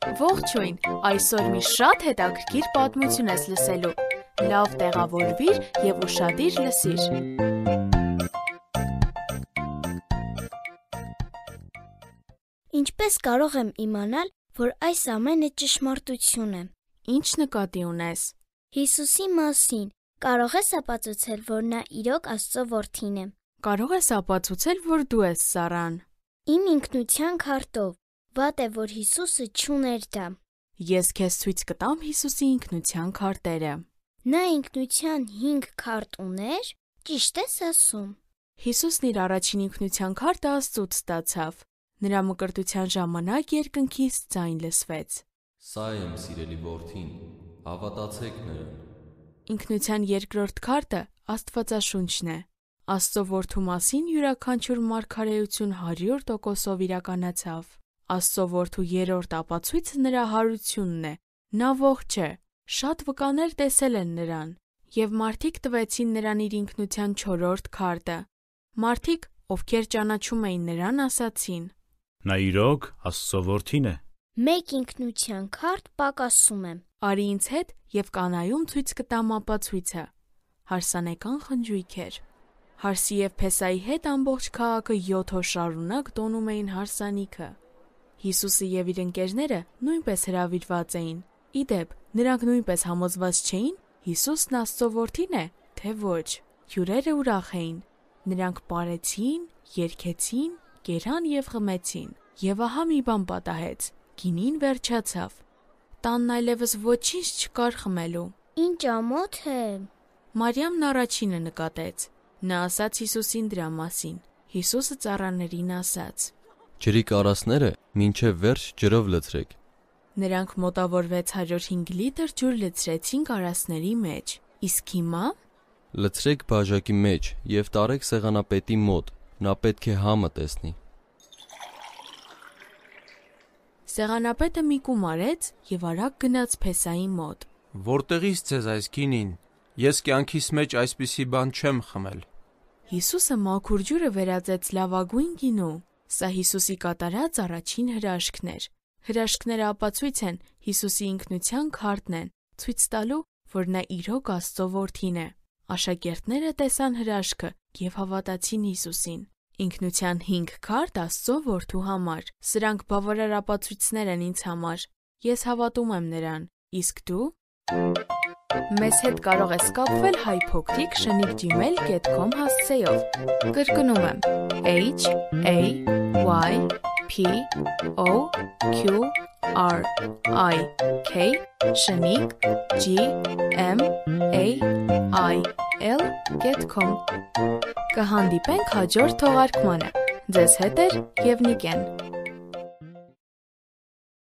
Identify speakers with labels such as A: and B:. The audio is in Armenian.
A: Ողջույն, այսօր մի շատ հետաքրքիր պատմություն ես լսելու, լավ տեղավորվիր և ուշադիր լսիր։
B: Ինչպես կարող եմ իմանալ, որ այս ամենը ճշմարտություն է։
A: Ինչ նկատի ունես։
B: Հիսուսի մասին կարող ես ապացուցել, որ նա իրոք Աստծո որդին է։
A: Կարող ես ապացուցել, որ դու ես Սառան։
B: Իմ ինքնության քարտով, վատ է, որ Հիսուսը չուներ դա։
A: Ես քեզ ցույց կտամ Հիսուսի ինքնության քարտերը։
B: Նա ինքնության 5 քարտ ուներ, ճիշտ ես ասում։
A: Հիսուսն իր առաջին ինքնության քարտը Աստծուց ստացավ։ Նրա մկրտության ժամանակ երկնքից ձայն լսվեց.
C: Սա եմ սիրելի որդին, հավատացեք նրան։
A: Ինքնության երկրորդ քարտը Աստվածաշունչն է։ Աստծո որդու մասին յուրաքանչյուր մարգարեություն 100%-ով իրականացավ։ Աստծո որդու երրորդ ապացույցը նրա հարությունն է։ Նա ողջ է, շատ վկաներ տեսել են նրան, և մարդիկ տվեցին նրան իր ինքնության 4-րդ քարտը։ Մարդիկ, ովքեր ճանաչում էին նրան, ասացին.
D: Նա իրոք Աստծո որդին է։
B: Մեկ ինքնության քարտ պակասում է։
A: Արի ինձ հետ և կանայում ցույց կտամ ապացույցը։ Հարսանեկան խնջույք էր։ Հարսի և Փեսայի հետ ամբողջ քաղաքը 7 օր շարունակ տոնում էին հարսանիքը։ Հիսուսը և իր ընկերները նույնպես հրավիրված էին։ Ի դեպ, նրանք նույնպես համոզված չէին Հիսուսն Աստծո որդին է, թե ոչ։ Հյուրերը ուրախ էին։ Նրանք պարեցին, երգեցին, կերան և խմեցին։ Եվ ահա մի բան պատահեց. գինին վերջացավ։ Տանն այլևս ոչինչ չկար խմելու։
B: Ինչ ամոթ է։
A: Մարիամն առաջինը նկատեց։ Նա ասաց Հիսուսին դրա մասին։ Հիսուսը ծառաներին ասաց.
C: Ջրի կարասները մինչև վերջ ջրով լցրեք։
A: Նրանք մոտավոր 605 լիտր ջուր լցրեցին կարասների մեջ։ Իսկ հիմա
C: Լցրեք բաժակի մեջ և տարեք սեղանապետի մոտ, նա պետք է համը տեսնի։
A: Սեղանապետը մի կում արեց և արագ գնաց Փեսայի մոտ։
E: Որտեղից ձեզ այս գինին։ Ես կյանքիս մեջ այսպիսի բան չեմ խմել։
A: Հիսուսը մաքուր ջուրը վերածեց լավագույն գինու։ Սա Հիսուսի կատարած առաջին հրաշքն էր։ Հրաշքները ապացույց են Հիսուսի ինքնության քարտն են, ցույց տալու, որ նա իրոք Աստծո որդին է։ Աշակերտները տեսան հրաշքը և հավատացին Հիսուսին։ Ինքնության 5 քարտ Աստծո որդու համար։ Սրանք բավարար ապացույցներ են ինձ համար։ Ես հավատում եմ նրան։ Իսկ դու։ Մեզ հետ կարող ես կապվել hypocrite@gmail.com հասցեով։ Կրկնում եմ HAYPOQRIGmail.com Կհանդիպենք հաջորդ թողարկմանը։ Ձեզ հետ է և Նիկեն։